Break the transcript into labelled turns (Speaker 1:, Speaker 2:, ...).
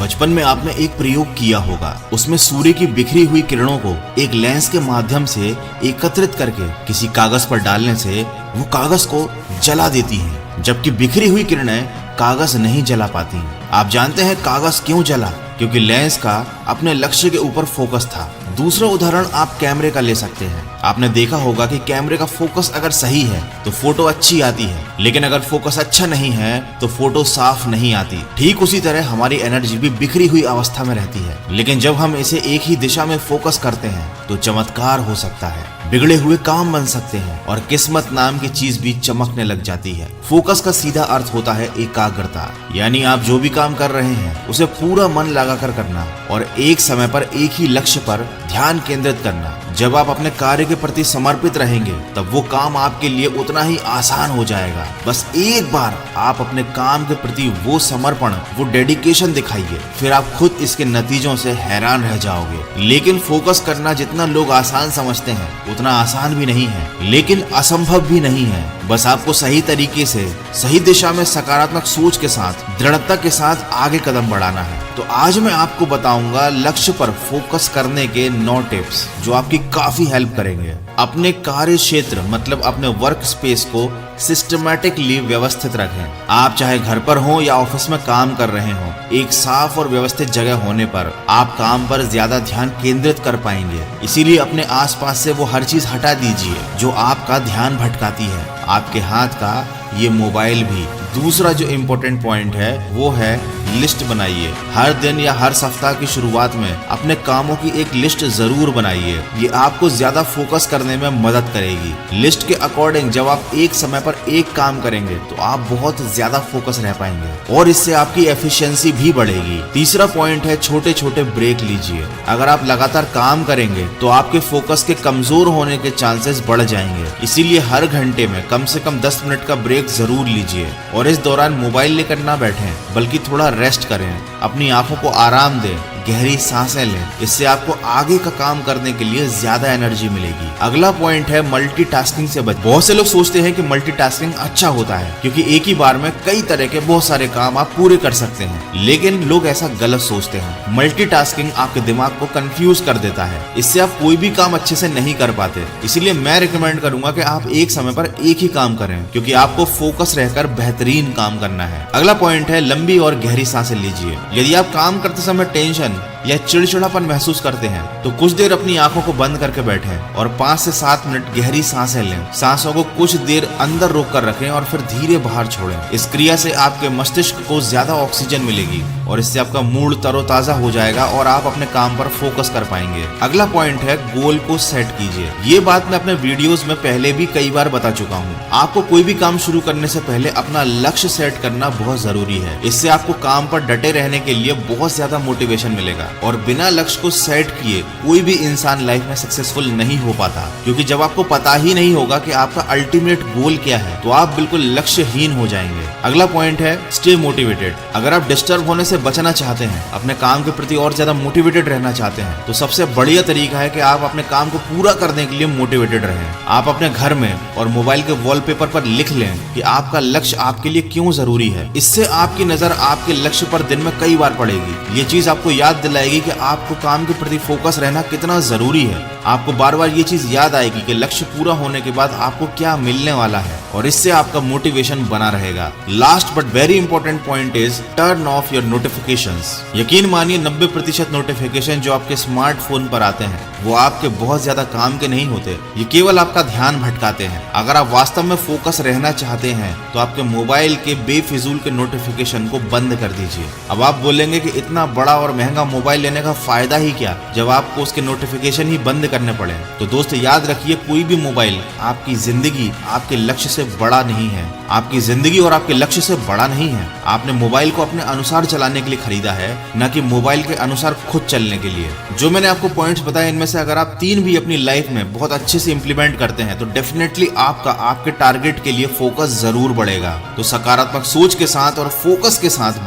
Speaker 1: बचपन में आपने एक प्रयोग किया होगा, उसमें सूर्य की बिखरी हुई किरणों को एक लेंस के माध्यम से एकत्रित करके किसी कागज पर डालने से वो कागज को जला देती हैं, जबकि बिखरी हुई किरणें कागज नहीं जला पाती। आप जानते हैं कागज क्यों जला? क्योंकि लेंस का अपने लक्ष्य के ऊपर फोकस था। दूसरा उदाहरण आप कैमरे का ले सकते हैं। आपने देखा होगा कि कैमरे का फोकस अगर सही है तो फोटो अच्छी आती है, लेकिन अगर फोकस अच्छा नहीं है तो फोटो साफ नहीं आती। ठीक उसी तरह हमारी एनर्जी भी बिखरी हुई अवस्था में रहती है, लेकिन जब हम इसे एक ही दिशा में फोकस करते हैं तो चमत्कार हो सकता है, बिगड़े हुए काम बन सकते हैं और किस्मत नाम की चीज भी चमकने लग जाती है। फोकस का सीधा अर्थ होता है एकाग्रता, यानी आप जो भी काम कर रहे हैं उसे पूरा मन लगाकर करना और एक समय पर एक ही लक्ष्य पर ध्यान केंद्रित करना। जब आप अपने कार्य के प्रति समर्पित रहेंगे तब वो काम आपके लिए उतना ही आसान हो जाएगा। बस एक बार आप अपने काम के प्रति वो समर्पण, वो डेडिकेशन दिखाइए, फिर आप खुद इसके नतीजों से हैरान रह जाओगे। लेकिन फोकस करना जितना लोग आसान समझते हैं उतना आसान भी नहीं है, लेकिन असंभव भी नहीं है। बस आपको सही तरीके से, सही दिशा में सकारात्मक सोच के साथ, दृढ़ता के साथ आगे कदम बढ़ाना है। तो आज मैं आपको बताऊंगा लक्ष्य पर फोकस करने के 9 टिप्स जो आपकी काफी हेल्प करेंगे। अपने कार्य क्षेत्र मतलब अपने वर्क स्पेस को सिस्टमैटिकली व्यवस्थित रखें। आप चाहे घर पर हो या ऑफिस में काम कर रहे हो, एक साफ और व्यवस्थित जगह होने पर आप काम पर ज्यादा ध्यान केंद्रित कर पाएंगे। इसीलिए अपने आसपास से वो हर चीज हटा दीजिए जो आपका ध्यान भटकाती है, आपके हाथ का ये मोबाइल भी। दूसरा जो इम्पोर्टेंट पॉइंट है वो है लिस्ट बनाइए। हर दिन या हर सप्ताह की शुरुआत में अपने कामों की एक लिस्ट जरूर बनाइए, ये आपको ज्यादा फोकस करने में मदद करेगी। लिस्ट के अकॉर्डिंग जब आप एक समय पर एक काम करेंगे तो आप बहुत ज्यादा फोकस रह पाएंगे और इससे आपकी एफिशिएंसी भी बढ़ेगी। तीसरा पॉइंट है छोटे छोटे ब्रेक लीजिए। अगर आप लगातार काम करेंगे तो आपके फोकस के कमजोर होने के चांसेस बढ़ जाएंगे, इसीलिए हर घंटे में कम से कम 10 मिनट का ब्रेक जरूर लीजिए और इस दौरान मोबाइल लेकर ना बैठें, बल्कि थोड़ा रेस्ट करें, अपनी आंखों को आराम दें, गहरी सांसें लें। इससे आपको आगे का काम करने के लिए ज्यादा एनर्जी मिलेगी। अगला पॉइंट है मल्टीटास्किंग से बचें। बहुत से लोग सोचते हैं कि मल्टीटास्किंग अच्छा होता है क्योंकि एक ही बार में कई तरह के बहुत सारे काम आप पूरे कर सकते हैं, लेकिन लोग ऐसा गलत सोचते हैं। मल्टीटास्किंग आपके दिमाग को कंफ्यूज कर देता है, इससे आप कोई भी काम अच्छे से नहीं कर पाते। इसलिए मैं रिकमेंड करूंगा कि आप एक समय पर एक ही काम करें, क्योंकि आपको फोकस रहकर बेहतरीन काम करना है। अगला पॉइंट है लंबी और गहरी सांसें लीजिए। यदि आप काम करते समय टेंशन या चिड़चिड़ापन महसूस करते हैं तो कुछ देर अपनी आंखों को बंद करके बैठें और 5 से 7 मिनट गहरी सांसें लें। सांसों को कुछ देर अंदर रोक कर रखें और फिर धीरे बाहर छोड़ें। इस क्रिया से आपके मस्तिष्क को ज्यादा ऑक्सीजन मिलेगी और इससे आपका मूड तरोताजा हो जाएगा और आप अपने काम पर फोकस कर पाएंगे। अगला पॉइंट है गोल को सेट कीजिए। ये बात मैं अपने वीडियोस में पहले भी कई बार बता चुका हूँ। आपको कोई भी काम शुरू करने से पहले अपना लक्ष्य सेट करना बहुत जरूरी है। इससे आपको काम पर डटे रहने के लिए बहुत ज्यादा मोटिवेशन मिलेगा और बिना लक्ष्य को सेट किए कोई भी इंसान लाइफ में सक्सेसफुल नहीं हो पाता, क्योंकि जब आपको पता ही नहीं होगा कि आपका अल्टीमेट गोल क्या है तो आप बिल्कुल लक्ष्यहीन हो जाएंगे। अगला पॉइंट है स्टे मोटिवेटेड। अगर आप डिस्टर्ब होने से बचना चाहते हैं, अपने काम के प्रति और ज्यादा मोटिवेटेड रहना चाहते हैं, तो सबसे बढ़िया तरीका है कि आप अपने काम को पूरा करने के लिए मोटिवेटेड रहें। आप अपने घर में और मोबाइल के वॉलपेपर पर लिख लें कि आपका लक्ष्य आपके लिए क्यों जरूरी है। इससे आपकी नजर आपके लक्ष्य पर दिन में कई बार पड़ेगी। ये चीज आपको याद दिलाएगी कि आपको काम के प्रति फोकस रहना कितना जरूरी है। आपको बार बार ये चीज याद आएगी कि लक्ष्य पूरा होने के बाद आपको क्या मिलने वाला है और इससे आपका मोटिवेशन बना रहेगा। Last but very important point is turn off your notifications. यकीन मानिए 90% नोटिफिकेशन जो आपके स्मार्टफोन पर आते हैं वो आपके बहुत ज्यादा काम के नहीं होते, ये केवल आपका ध्यान भटकाते हैं। अगर आप वास्तव में फोकस रहना चाहते हैं तो आपके मोबाइल के बेफिजूल के नोटिफिकेशन को बंद कर दीजिए। अब आप बोलेंगे कि इतना बड़ा और महंगा मोबाइल लेने का फायदा ही क्या जब आपको उसके नोटिफिकेशन ही बंद करने पड़े। तो दोस्त याद रखिए, कोई भी मोबाइल आपकी जिंदगी, आपके लक्ष्य से बड़ा नहीं है। आपकी जिंदगी और आपके लक्ष्य से बड़ा नहीं है। आपने मोबाइल को अपने अनुसार चलाने के लिए खरीदा है, न कि मोबाइल के अनुसार खुद चलने के लिए। जो मैंने आपको पॉइंट्स बताए इनमें से अगर आप 3 भी अपनी लाइफ में बहुत अच्छे से इंप्लीमेंट करते हैं तो डेफिनेटली आपके टारगेट के लिए फोकस जरूर बढ़ेगा। तो सकारात्मक सोच के साथ और फोकस के साथ